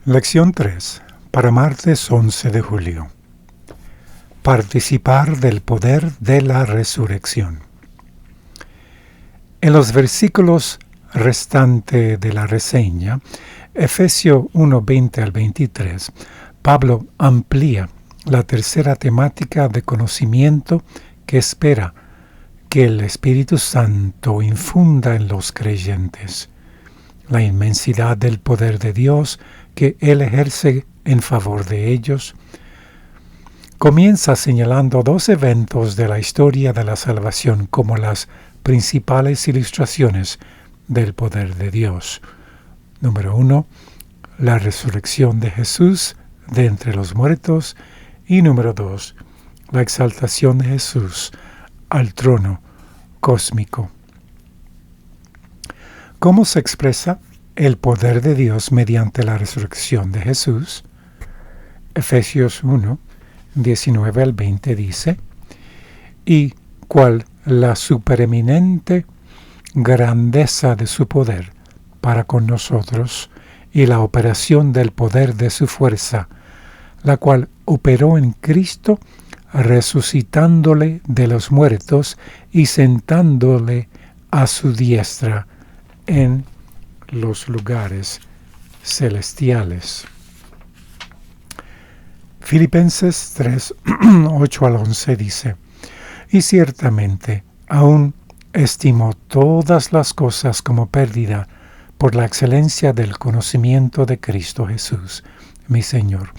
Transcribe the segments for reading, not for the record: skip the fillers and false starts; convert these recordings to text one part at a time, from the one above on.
Lección 3, para martes 11 de julio. Participar del poder de la resurrección. En los versículos restantes de la reseña, Efesios 1, 20 al 23, Pablo amplía la tercera temática de conocimiento que espera que el Espíritu Santo infunda en los creyentes. La inmensidad del poder de Dios que Él ejerce en favor de ellos. Comienza señalando dos eventos de la historia de la salvación como las principales ilustraciones del poder de Dios. Número 1, la resurrección de Jesús de entre los muertos. Y número 2, la exaltación de Jesús al trono cósmico. ¿Cómo se expresa el poder de Dios mediante la resurrección de Jesús? Efesios 1, 19 al 20 dice: y cuál la supereminente grandeza de su poder para con nosotros y la operación del poder de su fuerza, la cual operó en Cristo, resucitándole de los muertos y sentándole a su diestra en los lugares celestiales. Filipenses 3, 8 al 11 dice: y ciertamente aún estimo todas las cosas como pérdida por la excelencia del conocimiento de Cristo Jesús, mi Señor,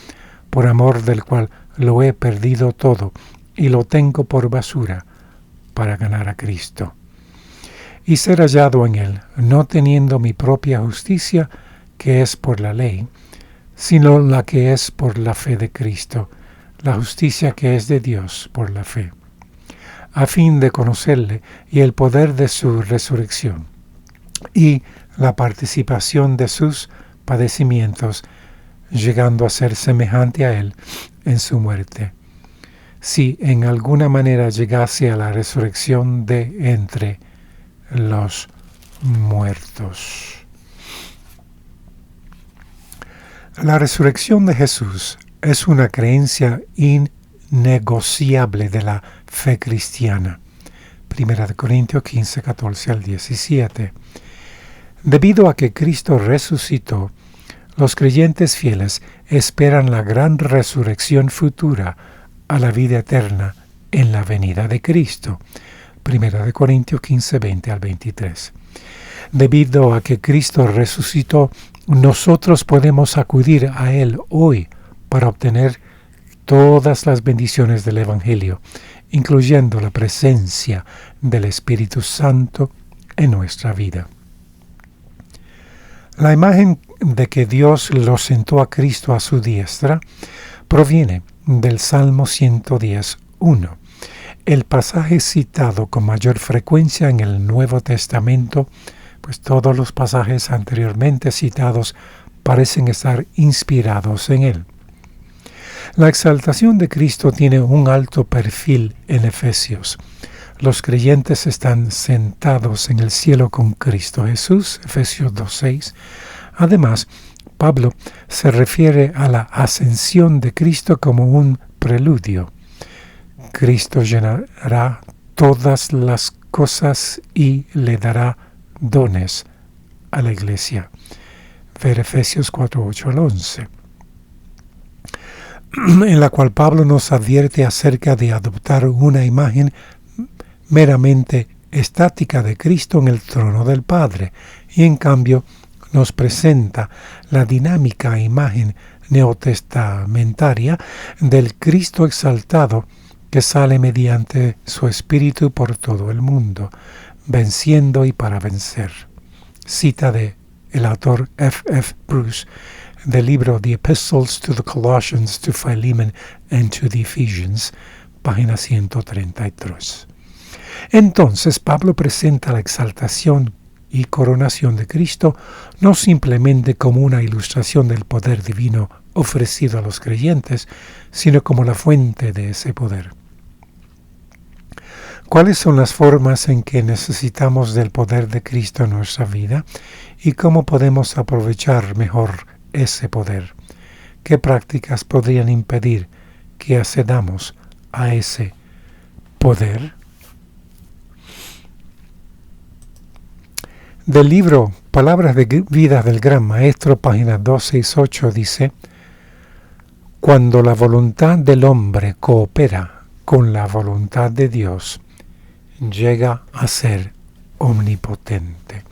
por amor del cual lo he perdido todo y lo tengo por basura para ganar a Cristo y ser hallado en Él, no teniendo mi propia justicia, que es por la ley, sino la que es por la fe de Cristo, la justicia que es de Dios por la fe, a fin de conocerle y el poder de su resurrección, y la participación de sus padecimientos, llegando a ser semejante a Él en su muerte, si en alguna manera llegase a la resurrección de entre los muertos. La resurrección de Jesús es una creencia innegociable de la fe cristiana. 1 Corintios 15, 14 al 17. Debido a que Cristo resucitó, los creyentes fieles esperan la gran resurrección futura a la vida eterna en la venida de Cristo. 1 Corintios 15, 20 al 23. Debido a que Cristo resucitó, nosotros podemos acudir a Él hoy para obtener todas las bendiciones del Evangelio, incluyendo la presencia del Espíritu Santo en nuestra vida. La imagen de que Dios lo sentó a Cristo a su diestra proviene del Salmo 110, 1. El pasaje citado con mayor frecuencia en el Nuevo Testamento, pues todos los pasajes anteriormente citados parecen estar inspirados en él. La exaltación de Cristo tiene un alto perfil en Efesios. Los creyentes están sentados en el cielo con Cristo Jesús, Efesios 2:6. Además, Pablo se refiere a la ascensión de Cristo como un preludio. Cristo llenará todas las cosas y le dará dones a la iglesia. Ver Efesios 4, 8 al 11. En la cual Pablo nos advierte acerca de adoptar una imagen meramente estática de Cristo en el trono del Padre, y en cambio nos presenta la dinámica imagen neotestamentaria del Cristo exaltado que sale mediante su Espíritu por todo el mundo, venciendo y para vencer. Cita de el autor F. Bruce del libro The Epistles to the Colossians, to Philemon and to the Ephesians, página 133. Entonces Pablo presenta la exaltación y coronación de Cristo no simplemente como una ilustración del poder divino ofrecido a los creyentes, sino como la fuente de ese poder. ¿Cuáles son las formas en que necesitamos del poder de Cristo en nuestra vida y cómo podemos aprovechar mejor ese poder? ¿qué prácticas podrían impedir que accedamos a ese poder? Del libro Palabras de Vida del Gran Maestro, página 268, dice: cuando la voluntad del hombre coopera con la voluntad de Dios, llega a ser omnipotente.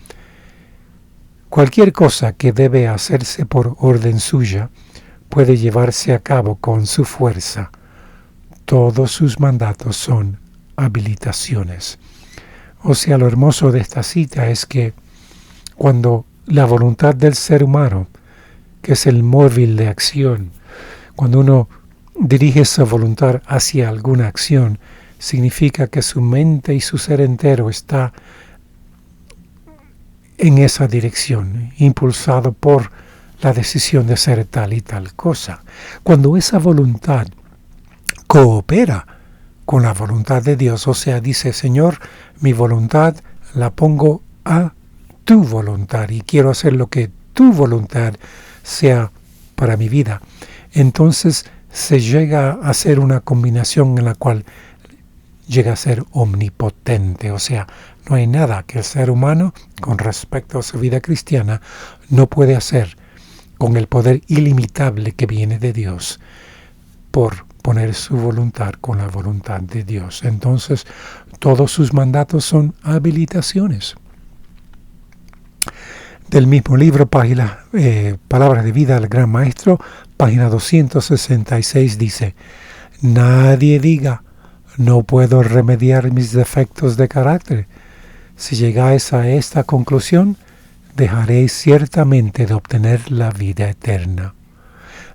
Cualquier cosa que debe hacerse por orden suya puede llevarse a cabo con su fuerza. Todos sus mandatos son habilitaciones. O sea, lo hermoso de esta cita es que cuando la voluntad del ser humano, que es el móvil de acción, cuando uno dirige su voluntad hacia alguna acción, significa que su mente y su ser entero está en esa dirección, impulsado por la decisión de hacer tal y tal cosa. Cuando esa voluntad coopera con la voluntad de Dios, o sea, dice: Señor, mi voluntad la pongo a tu voluntad y quiero hacer lo que tu voluntad sea para mi vida, entonces se llega a hacer una combinación en la cual llega a ser omnipotente. O sea, no hay nada que el ser humano, con respecto a su vida cristiana, no puede hacer con el poder ilimitable que viene de Dios por poner su voluntad con la voluntad de Dios. Entonces, todos sus mandatos son habilitaciones. Del mismo libro, Palabras de Vida del Gran Maestro, página 266, dice: nadie diga, no puedo remediar mis defectos de carácter. Si llegáis a esta conclusión, dejaréis ciertamente de obtener la vida eterna.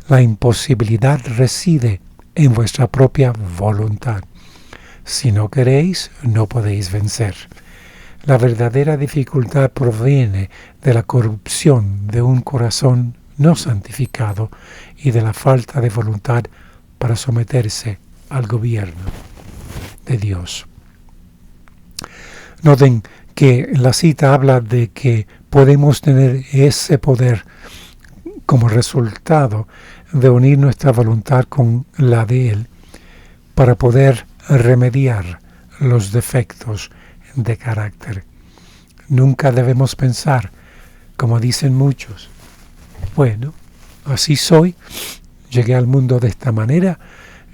La imposibilidad reside en vuestra propia voluntad. Si no queréis, no podéis vencer. La verdadera dificultad proviene de la corrupción de un corazón no santificado y de la falta de voluntad para someterse al gobierno de Dios. Noten que la cita habla de que podemos tener ese poder como resultado de unir nuestra voluntad con la de Él para poder remediar los defectos de carácter. Nunca debemos pensar, como dicen muchos: bueno, así soy, llegué al mundo de esta manera,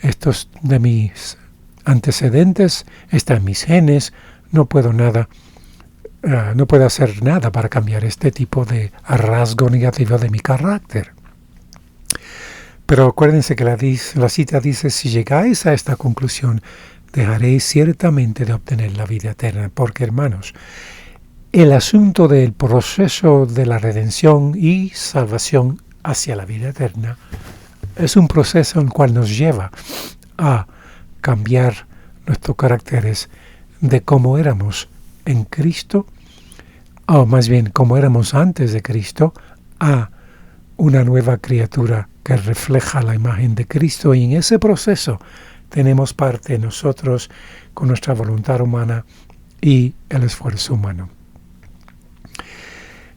esto es de mis antecedentes, está en mis genes, no puedo hacer nada para cambiar este tipo de rasgo negativo de mi carácter. Pero acuérdense que la cita dice: si llegáis a esta conclusión, dejaréis ciertamente de obtener la vida eterna. Porque, hermanos, el asunto del proceso de la redención y salvación hacia la vida eterna es un proceso en el cual nos lleva a cambiar nuestros caracteres de cómo éramos en Cristo, o más bien cómo éramos antes de Cristo, a una nueva criatura que refleja la imagen de Cristo. Y en ese proceso tenemos parte nosotros con nuestra voluntad humana y el esfuerzo humano.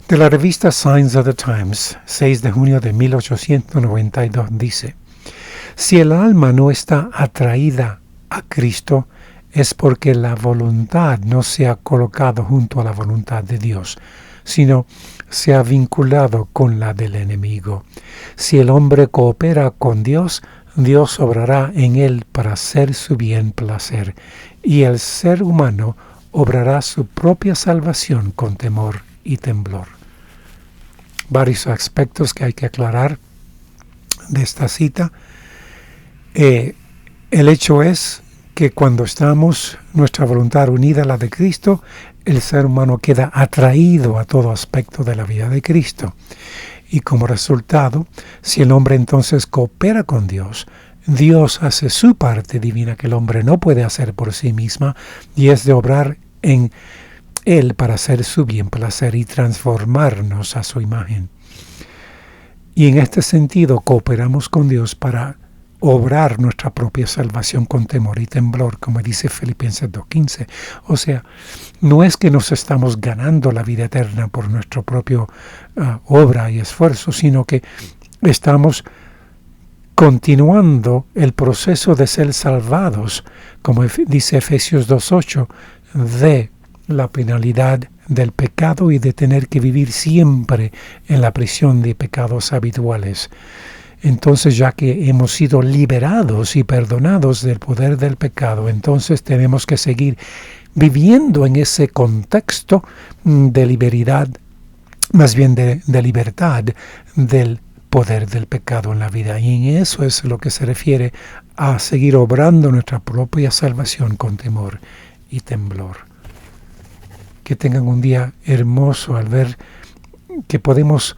De la revista Signs of the Times, 6 de junio de 1892, dice: si el alma no está atraída a Cristo, es porque la voluntad no se ha colocado junto a la voluntad de Dios, sino se ha vinculado con la del enemigo. Si el hombre coopera con Dios, Dios obrará en él para hacer su bien placer, y el ser humano obrará su propia salvación con temor y temblor. Varios aspectos que hay que aclarar de esta cita. El hecho es que cuando estamos nuestra voluntad unida a la de Cristo, el ser humano queda atraído a todo aspecto de la vida de Cristo. Y como resultado, si el hombre entonces coopera con Dios, Dios hace su parte divina que el hombre no puede hacer por sí misma, y es de obrar en Él para hacer su bien placer y transformarnos a su imagen. Y en este sentido cooperamos con Dios para obrar nuestra propia salvación con temor y temblor, como dice Filipenses 2:15. O sea, no es que nos estamos ganando la vida eterna por nuestro propio obra y esfuerzo, sino que estamos continuando el proceso de ser salvados, como dice Efesios 2:8, de la penalidad del pecado y de tener que vivir siempre en la prisión de pecados habituales. Entonces, ya que hemos sido liberados y perdonados del poder del pecado, entonces tenemos que seguir viviendo en ese contexto de libertad, más bien de libertad del poder del pecado en la vida. Y en eso es lo que se refiere a seguir obrando nuestra propia salvación con temor y temblor. Que tengan un día hermoso al ver que podemos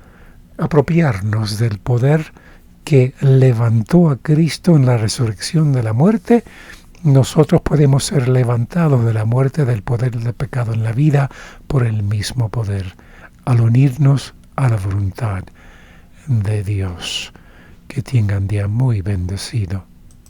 apropiarnos del poder que levantó a Cristo en la resurrección de la muerte. Nosotros podemos ser levantados de la muerte, del poder del pecado en la vida, por el mismo poder, al unirnos a la voluntad de Dios. Que tengan un día muy bendecido.